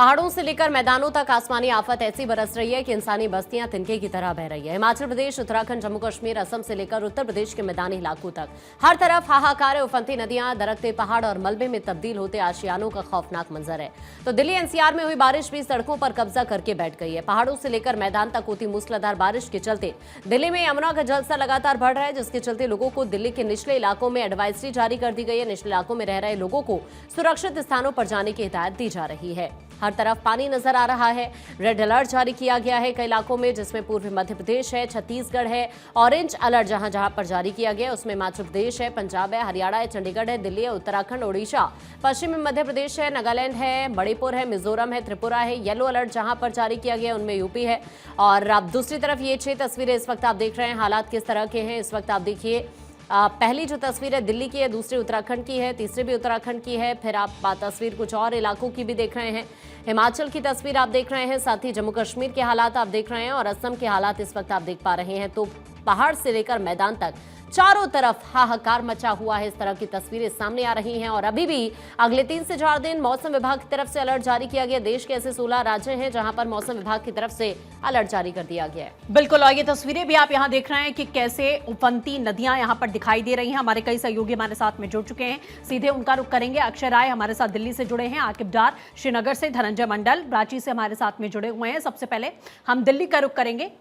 पहाड़ों से लेकर मैदानों तक आसमानी आफत ऐसी बरस रही है कि इंसानी बस्तियां तिनके की तरह बह रही है। हिमाचल प्रदेश, उत्तराखंड, जम्मू कश्मीर, असम से लेकर उत्तर प्रदेश के मैदानी इलाकों तक हर तरफ हाहाकार है। उफनती नदियां, दरकते पहाड़ और मलबे में तब्दील होते आशियानों का खौफनाक मंजर है। तो दिल्ली एनसीआर में हुई बारिश भी सड़कों पर कब्जा करके बैठ गई है। पहाड़ों से लेकर मैदान तक होती मूसलाधार बारिश के चलते दिल्ली में यमुना का जलस्तर लगातार बढ़ रहा है, जिसके चलते लोगों को दिल्ली के निचले इलाकों में एडवाइजरी जारी कर दी गई है। निचले इलाकों में रह रहे लोगों को सुरक्षित स्थानों पर जाने की हिदायत दी जा रही है। हर तरफ पानी नजर आ रहा है। रेड अलर्ट जारी किया गया है कई इलाकों में, जिसमें पूर्वी मध्य प्रदेश है, छत्तीसगढ़ है। ऑरेंज अलर्ट जहां जहां पर जारी किया गया उसमें हिमाचल प्रदेश है, पंजाब है, हरियाणा है, चंडीगढ़ है, दिल्ली है, उत्तराखंड, ओडिशा, पश्चिमी मध्य प्रदेश है, नागालैंड है, मणिपुर है, मिजोरम है, त्रिपुरा है। येलो अलर्ट जहां पर जारी किया गया उनमें यूपी है। और अब दूसरी तरफ ये 6 तस्वीरें इस वक्त आप देख रहे हैं, हालात किस तरह के हैं इस वक्त आप देखिए। पहली जो तस्वीर है दिल्ली की है, दूसरी उत्तराखंड की है, तीसरी भी उत्तराखंड की है। फिर आप तस्वीर कुछ और इलाकों की भी देख रहे हैं। हिमाचल की तस्वीर आप देख रहे हैं, साथ ही जम्मू कश्मीर के हालात आप देख रहे हैं और असम के हालात इस वक्त आप देख पा रहे हैं। तो पहाड़ से लेकर मैदान तक चारों तरफ हाहाकार मचा हुआ है। इस तरह की तस्वीरें सामने आ रही हैं और अभी भी अगले 3 से 4 दिन मौसम विभाग की तरफ से अलर्ट जारी किया गया। देश के ऐसे 16 राज्य हैं जहां पर मौसम विभाग की तरफ से अलर्ट जारी कर दिया गया है। बिल्कुल, और ये तस्वीरें भी आप यहां देख रहे हैं कि कैसे उफनती नदियां यहां पर दिखाई दे रही हैं। हमारे कई सहयोगी हमारे साथ में जुड़ चुके हैं, सीधे उनका रुख करेंगे। अक्षय राय हमारे साथ दिल्ली से जुड़े हैं, आकिब डार श्रीनगर से, धनंजय मंडल रांची से हमारे साथ में जुड़े हुए हैं। सबसे पहले हम दिल्ली का रुख करेंगे,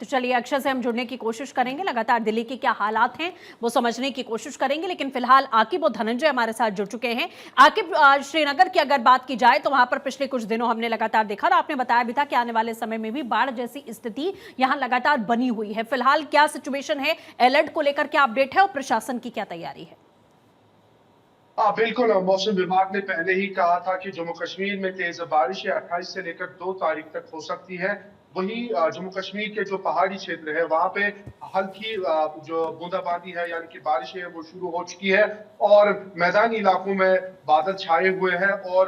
तो चलिए अक्षय से हम जुड़ने की कोशिश करेंगे। लगातार दिल्ली के क्या हालात हैं वो समझने की कोशिश करेंगे, लेकिन फिलहाल आकिब और धनंजय हमारे साथ जुड़ चुके हैं। आकिब, श्रीनगर की अगर बात की जाए तो वहां पर पिछले कुछ दिनों हमने लगातार देखा और आपने बताया भी था कि आने वाले समय में भी बाढ़ जैसी स्थिति यहां लगातार बनी हुई है। फिलहाल क्या सिचुएशन है, अलर्ट को लेकर क्या अपडेट है और प्रशासन की क्या तैयारी है? बिल्कुल, मौसम विभाग ने पहले ही कहा था कि जम्मू कश्मीर में तेज बारिश 28 से लेकर 2 तारीख तक हो सकती है। वहीं जम्मू कश्मीर के जो पहाड़ी क्षेत्र है वहां पे हल्की जो बूंदाबांदी है यानी कि बारिशें है वो शुरू हो चुकी है और मैदानी इलाकों में बादल छाए हुए हैं। और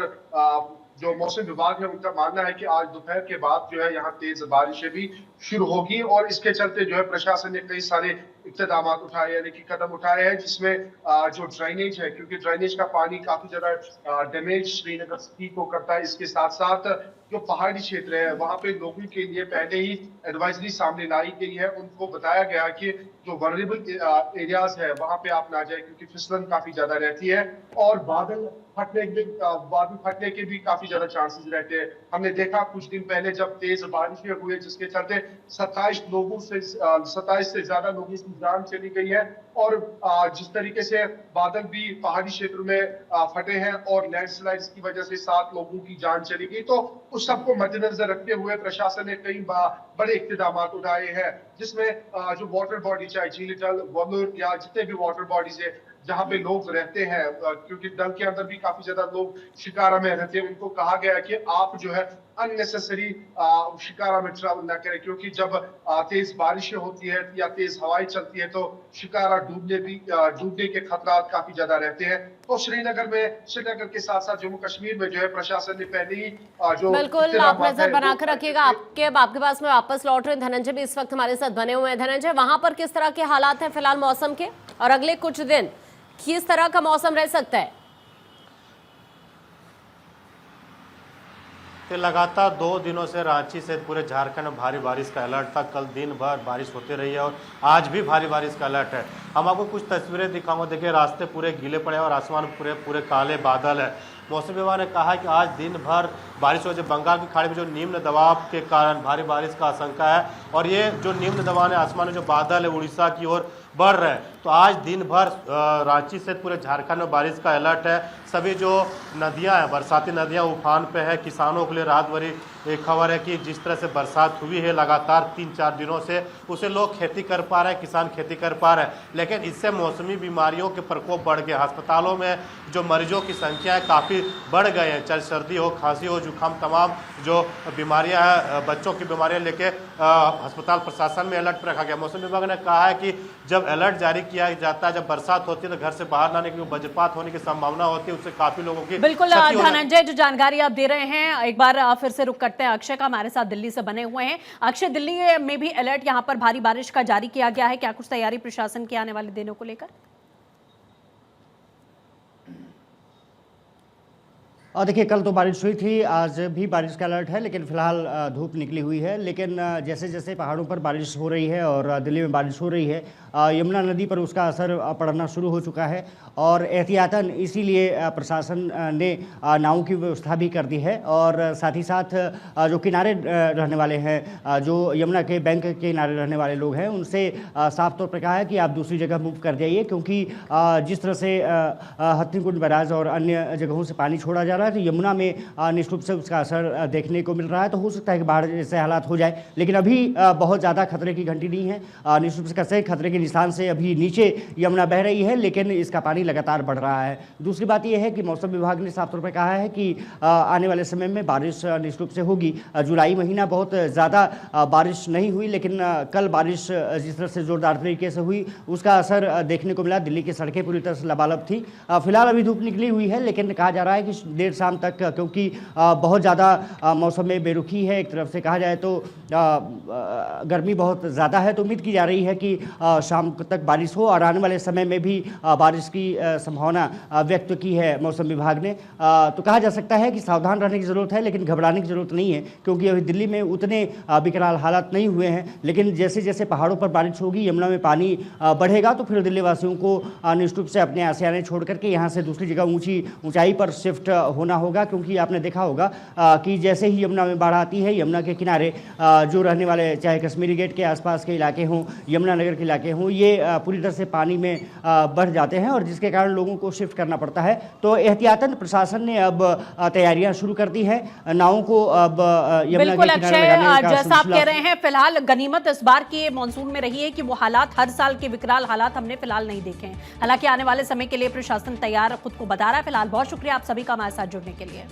जो मौसम विभाग है उनका मानना है कि आज दोपहर के बाद जो है यहाँ तेज बारिशें भी शुरू होगी और इसके चलते जो है प्रशासन ने कई सारे इक़्तिदाम उठाए यानी कि कदम उठाए हैं, जिसमें जो ड्रेनेज है, क्योंकि ड्रेनेज का पानी काफी ज्यादा डैमेज श्रीनगर सिटी को करता है। इसके साथ साथ जो पहाड़ी क्षेत्र है वहां पे लोगों के लिए पहले ही एडवाइजरी सामने लाई गई है। उनको बताया गया कि जो वनरेबल एरियाज है वहां पे आप ना जाए, क्योंकि फिसलन काफी ज्यादा रहती है और बादल फटने के भी काफी ज्यादा चांसेस रहते हैं। हमने देखा कुछ दिन पहले जब तेज बारिशें हुए जिसके चलते 27 से ज्यादा लोगों की जान चली गई है। और जिस तरीके से बादल भी पहाड़ी क्षेत्र में फटे हैं और लैंडस्लाइड्स की वजह से 7 लोगों की जान चली गई, तो उस सबको मद्देनजर रखते हुए प्रशासन ने कई बड़े इक़्तिदाम उठाए हैं, जिसमें जो वाटर बॉडी चाहे झील डल, वलूर या जितने भी वाटर बॉडीज है जहां पे लोग रहते हैं, क्योंकि डल के अंदर भी काफी ज्यादा लोग शिकारा में रहते हैं, उनको कहा गया है कि आप जो है अननेसेसरी शिकारा में ट्रैवल ना करें, क्योंकि जब तेज बारिशें होती है या तेज हवाएं चलती है तो शिकारा डूबने के खतरा काफी ज्यादा रहते हैं। तो श्रीनगर के साथ साथ जम्मू कश्मीर में जो है प्रशासन ने पहले ही जो बिल्कुल आप नजर बनाकर रखिएगा। आपके पास में वापस लौट रहे हैं धनंजय भी इस वक्त हमारे साथ बने हुए हैं। धनंजय, वहां पर किस तरह के हालात हैं फिलहाल मौसम के, और अगले कुछ दिन किस तरह का मौसम रह सकता है? तो लगातार 2 दिनों से रांची से पूरे झारखंड में भारी बारिश का अलर्ट था। कल दिन भर बारिश होती रही है और आज भी भारी बारिश का अलर्ट है। हम आपको कुछ तस्वीरें दिखाऊंगा। देखिए, रास्ते पूरे गीले पड़े हैं और आसमान पूरे काले बादल है। मौसम विभाग ने कहा है कि आज दिन भर बारिश हो जाए। बंगाल की खाड़ी में जो निम्न दबाव के कारण भारी बारिश का आशंका है और ये जो निम्न दबाव है आसमान में जो बादल है उड़ीसा की ओर बढ़ रहे हैं। तो आज दिन भर रांची से पूरे झारखंड में बारिश का अलर्ट है। सभी जो नदियां हैं, बरसाती नदियां उफान पे है। किसानों के लिए राहत भरी एक खबर है कि जिस तरह से बरसात हुई है लगातार 3-4 दिनों से, उसे लोग खेती कर पा रहे हैं, किसान खेती कर पा रहे हैं। लेकिन इससे मौसमी बीमारियों के प्रकोप बढ़ गए। अस्पतालों में जो मरीजों की संख्या है काफ़ी बढ़ गए हैं। चाहे सर्दी हो, खांसी हो, जुकाम, तमाम जो बीमारियां हैं, बच्चों की बीमारियां लेके अस्पताल प्रशासन में अलर्ट पर रखा गया। मौसम विभाग ने कहा है कि जब अलर्ट जारी किया जाता है, जब बरसात होती है तो घर से बाहर ना निकले, वज्रपात होने की संभावना होती है, उससे काफी लोगों की बिल्कुल। धनंजय, जो जानकारी आप दे रहे हैं, एक बार फिर से रुक करते हैं अक्षय का, हमारे साथ दिल्ली से बने हुए हैं। अक्षय, दिल्ली में भी अलर्ट यहाँ पर भारी बारिश का जारी किया गया है, क्या कुछ तैयारी प्रशासन की आने वाले दिनों को लेकर? और देखिए कल तो बारिश हुई थी, आज भी बारिश का अलर्ट है, लेकिन फिलहाल धूप निकली हुई है। लेकिन जैसे जैसे पहाड़ों पर बारिश हो रही है और दिल्ली में बारिश हो रही है, यमुना नदी पर उसका असर पड़ना शुरू हो चुका है और एहतियातन इसीलिए प्रशासन ने नावों की व्यवस्था भी कर दी है। और साथ ही साथ जो किनारे रहने वाले हैं, जो यमुना के बैंक के किनारे रहने वाले लोग हैं, उनसे साफ तौर पर कहा है कि आप दूसरी जगह मूव कर जाइए, क्योंकि जिस तरह से हथनीकुंड बैराज और अन्य जगहों से पानी छोड़ा जा रहा है तो यमुना में निश्चित रूप से उसका असर देखने को मिल रहा है। तो हो सकता है कि बाढ़ जैसे हालात हो जाए, लेकिन अभी बहुत ज़्यादा खतरे की घंटी नहीं है। निश्चित रूप से कैसे खतरे के निशान से अभी नीचे यमुना बह रही है, लेकिन इसका पानी लगातार बढ़ रहा है। दूसरी बात यह है कि मौसम विभाग ने साफ तौर पर कहा है कि आने वाले समय में बारिश निश्चित रूप से होगी। जुलाई महीना बहुत ज़्यादा बारिश नहीं हुई, लेकिन कल बारिश जिस तरह से जोरदार तरीके से हुई उसका असर देखने को मिला। दिल्ली की सड़कें पूरी तरह से लबालब थी। फिलहाल अभी धूप निकली हुई है, लेकिन कहा जा रहा है कि देर शाम तक, क्योंकि बहुत ज़्यादा मौसम में बेरुखी है, एक तरफ से कहा जाए तो गर्मी बहुत ज़्यादा है, तो उम्मीद की जा रही है कि शाम तक बारिश हो और आने वाले समय में भी बारिश की संभावना व्यक्त की है मौसम विभाग ने। तो कहा जा सकता है कि सावधान रहने की ज़रूरत है, लेकिन घबराने की ज़रूरत नहीं है, क्योंकि अभी दिल्ली में उतने विकराल हालात नहीं हुए हैं। लेकिन जैसे जैसे पहाड़ों पर बारिश होगी, यमुना में पानी बढ़ेगा, तो फिर दिल्ली वासियों को निश्चित रूप से अपने आसियाने छोड़ करके यहाँ से दूसरी जगह ऊंचाई पर शिफ्ट होना होगा। क्योंकि आपने देखा होगा कि जैसे ही यमुना में बाढ़ आती है, यमुना के किनारे जो रहने वाले, चाहे कश्मीरी गेट के आसपास के इलाके हों, यमुनानगर के इलाके हों, ये पूरी तरह से पानी में बढ़ जाते हैं और जिसके कारण लोगों को शिफ्ट करना पड़ता है। तो एहतियातन प्रशासन ने अब तैयारियां शुरू कर दी हैं, नावों को अब यमुना बिल्कुल के किनारे लगाने का जैसा आप सिलसिला। कह रहे हैं, फिलहाल गनीमत इस बार की मानसून में रही है कि वो हालात, हर साल के विकराल हालात हमने फिलहाल नहीं देखे हैं। हालांकि आने वाले समय के लिए प्रशासन तैयार खुद को बता रहा है। फिलहाल बहुत शुक्रिया आप सभी का हमारे साथ जुड़ने के लिए।